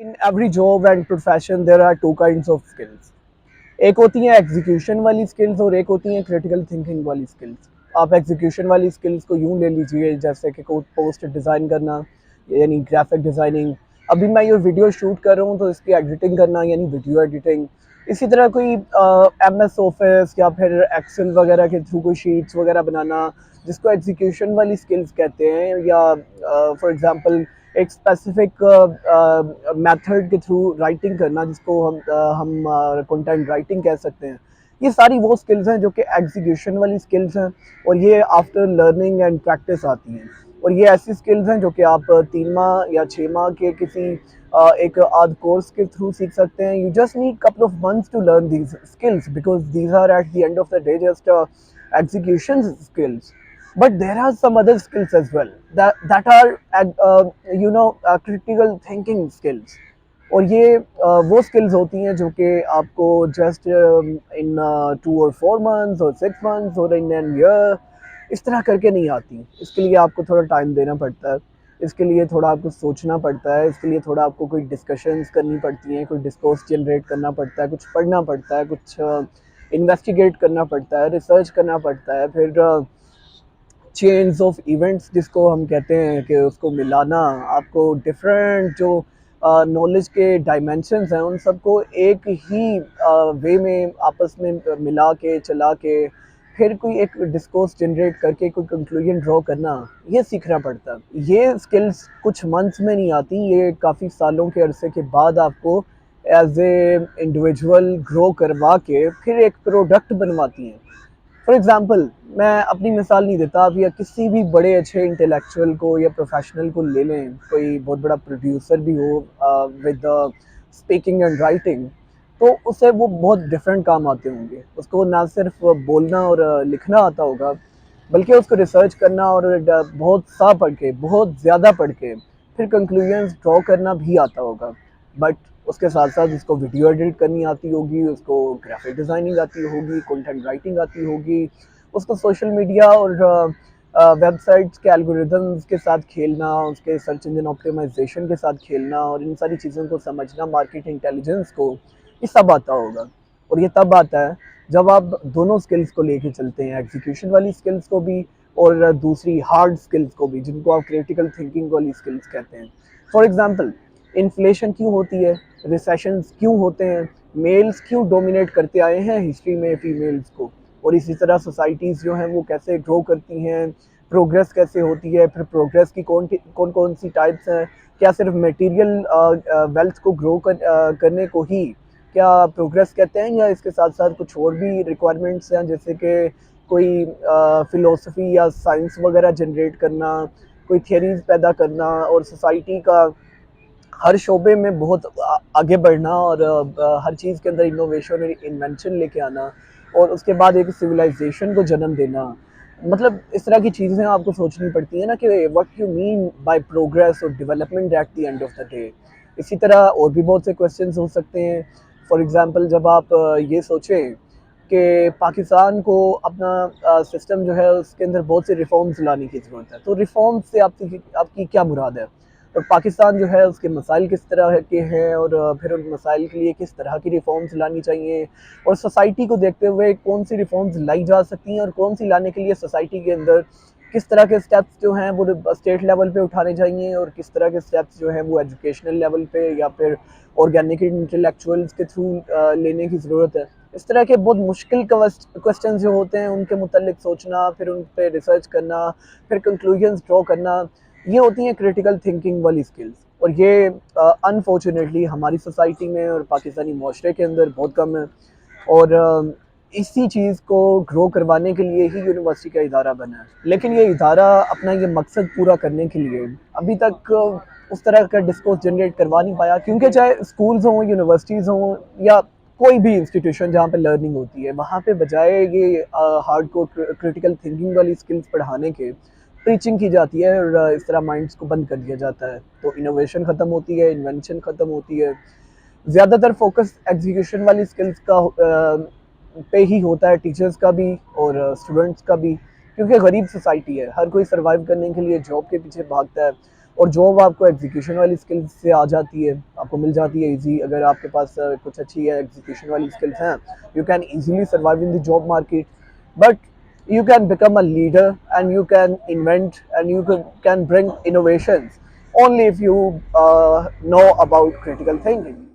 In every job and profession there are two kinds of skills. एक होती है execution वाली स्किल्स और एक होती है क्रिटिकल थिंकिंग वाली स्किल्स। आप एग्जीक्यूशन वाली स्किल्स को यूं ले लीजिए जैसे कि कोई पोस्ट डिज़ाइन करना, यानी ग्राफिक डिज़ाइनिंग। अभी मैं ये वीडियो शूट कर रहा हूँ तो इसकी एडिटिंग करना यानी वीडियो एडिटिंग। इसी तरह कोई एम एस ऑफिस या फिर एक्सेल वगैरह के थ्रू कोई शीट्स वगैरह बनाना, जिसको एग्जीक्यूशन वाली स्किल्स कहते हैं। या फॉर एग्जांपल एक स्पेसिफिक मेथड के थ्रू राइटिंग करना, जिसको हम कंटेंट राइटिंग कह सकते हैं। ये सारी वो स्किल्स हैं जो कि एग्जीक्यूशन वाली स्किल्स हैं, और ये आफ्टर लर्निंग एंड प्रैक्टिस आती हैं। और ये ऐसी स्किल्स हैं जो कि आप 3 माह या 6 माह के किसी एक आध कोर्स के थ्रू सीख सकते हैं। You just need couple of months to learn these skills because these are at the end of the day just execution skills. But there are some other skills as well that are critical thinking skills. और ये वो skills होती हैं जो कि आपको just in 2 और 4 months और 6 मंथ्स और इन एन ईयर इस तरह करके नहीं आती। इसके लिए आपको थोड़ा टाइम देना पड़ता है, इसके लिए थोड़ा आपको सोचना पड़ता है, इसके लिए थोड़ा आपको कोई डिस्कशंस करनी पड़ती हैं, कोई डिस्कोर्स जनरेट करना पड़ता है, कुछ पढ़ना पड़ता है, कुछ इन्वेस्टिगेट करना पड़ता है, रिसर्च करना पड़ता है। फिर चेन्स ऑफ इवेंट्स जिसको हम कहते हैं कि उसको मिलाना, आपको डिफरेंट जो नॉलेज के डायमेंशंस हैं उन सबको एक ही वे में आपस में मिला के चला के फिर कोई एक डिस्कोर्स जनरेट करके कोई कंक्लूजन ड्रॉ करना, ये सीखना पड़ता है। ये स्किल्स कुछ मंथ्स में नहीं आती, ये काफ़ी सालों के अरसे के बाद आपको एज ए इंडिविजुअल ग्रो करवा के फिर एक प्रोडक्ट बनवाती हैं। फॉर एग्जांपल, मैं अपनी मिसाल नहीं देता, आप या किसी भी बड़े अच्छे इंटेलेक्चुअल को या प्रोफेशनल को ले लें, कोई बहुत बड़ा प्रोड्यूसर भी हो विद स्पीकिंग एंड राइटिंग, तो उसे वो बहुत डिफरेंट काम आते होंगे। उसको ना सिर्फ बोलना और लिखना आता होगा, बल्कि उसको रिसर्च करना और बहुत सा पढ़ के, बहुत ज़्यादा पढ़ के फिर कंक्लूजन्स ड्रॉ करना भी आता होगा। बट उसके साथ साथ उसको वीडियो एडिट करनी आती होगी, उसको ग्राफिक डिज़ाइनिंग आती होगी, कंटेंट राइटिंग आती होगी, उसको सोशल मीडिया और वेबसाइट्स के एल्गोरिदम्स के साथ खेलना, उसके सर्च इंजन ऑप्टिमाइजेशन के साथ खेलना और इन सारी चीज़ों को समझना, मार्केट इंटेलिजेंस को, ये सब आता होगा। और ये तब आता है जब आप दोनों स्किल्स को लेके चलते हैं, एग्जीक्यूशन वाली स्किल्स को भी और दूसरी हार्ड स्किल्स को भी, जिनको आप क्रिटिकल थिंकिंग वाली स्किल्स कहते हैं। फॉर एग्जांपल, इन्फ्लेशन क्यों होती है, रिसेशंस क्यों होते हैं, मेल्स क्यों डोमिनेट करते आए हैं हिस्ट्री में फीमेल्स को, और इसी तरह सोसाइटीज़ जो हैं वो कैसे ग्रो करती हैं, प्रोग्रेस कैसे होती है, फिर प्रोग्रेस की कौन सी टाइप्स हैं, क्या सिर्फ मटेरियल वेल्थ को ग्रो करने को ही क्या प्रोग्रेस कहते हैं, या इसके साथ साथ कुछ और भी रिक्वायरमेंट्स हैं, जैसे कि कोई फ़िलोसफी या साइंस वगैरह जनरेट करना, कोई थियरीज़ पैदा करना और सोसाइटी का हर शोबे में बहुत आगे बढ़ना और हर चीज़ के अंदर इनोवेशन और इन्वेंशन लेके आना और उसके बाद एक सिविलाइजेशन को जन्म देना। मतलब इस तरह की चीज़ें आपको सोचनी पड़ती हैं ना कि what you mean by progress और development at the end of the day. इसी तरह और भी बहुत से क्वेश्चंस हो सकते हैं। फॉर एग्जांपल, जब आप ये सोचें कि पाकिस्तान को अपना सिस्टम जो है उसके अंदर बहुत से रिफॉर्म्स लाने की ज़रूरत है, तो रिफॉर्म्स से आपकी क्या मुराद है, और पाकिस्तान जो है उसके मसाइल किस तरह के हैं, और फिर उन मसाइल के लिए किस तरह की रिफॉर्म्स लानी चाहिए, और सोसाइटी को देखते हुए कौन सी रिफॉर्म्स लाई जा सकती हैं और कौन सी लाने के लिए सोसाइटी के अंदर किस तरह के स्टेप्स जो हैं वो स्टेट लेवल पे उठाने चाहिए, और किस तरह के स्टेप्स जो हैं वो एजुकेशनल लेवल पे या फिर ऑर्गेनिक इंटेलेक्चुअल्स के थ्रू लेने की ज़रूरत है। इस तरह के बहुत मुश्किल क्वेश्चन जो होते हैं उनके मुतालिक सोचना, फिर उन पर रिसर्च करना, फिर कंक्लूजन्स ड्रॉ करना, ये होती हैं क्रिटिकल थिंकिंग वाली स्किल्स। और ये अनफॉर्चुनेटली हमारी सोसाइटी में और पाकिस्तानी माशरे के अंदर बहुत कम है। और इसी चीज़ को ग्रो करवाने के लिए ही यूनिवर्सिटी का इदारा बना है। लेकिन ये इदारा अपना ये मकसद पूरा करने के लिए अभी तक उस तरह का डिस्कोर्स जनरेट करवा नहीं पाया, क्योंकि चाहे स्कूल्स हों, यूनिवर्सिटीज़ हों या कोई भी इंस्टीट्यूशन जहाँ पे लर्निंग होती है, वहाँ पे बजाय ये हार्डकोर क्रिटिकल थिंकिंग वाली स्किल्स पढ़ाने के टीचिंग की जाती है और इस तरह माइंड्स को बंद कर दिया जाता है। तो इनोवेशन ख़त्म होती है, इन्वेंशन ख़त्म होती है। ज़्यादातर फोकस एग्जीक्यूशन वाली स्किल्स का पे ही होता है, टीचर्स का भी और स्टूडेंट्स का भी, क्योंकि गरीब सोसाइटी है, हर कोई सर्वाइव करने के लिए जॉब के पीछे भागता है। और जॉब आपको एग्जीक्यूशन वाली स्किल्स से आ जाती है, आपको मिल जाती है इजी। अगर आपके पास कुछ अच्छी एग्जीक्यूशन वाली स्किल्स हैं, you can easily survive in the job market. But you can become a leader and you can invent and you can bring innovations only if you know about critical thinking.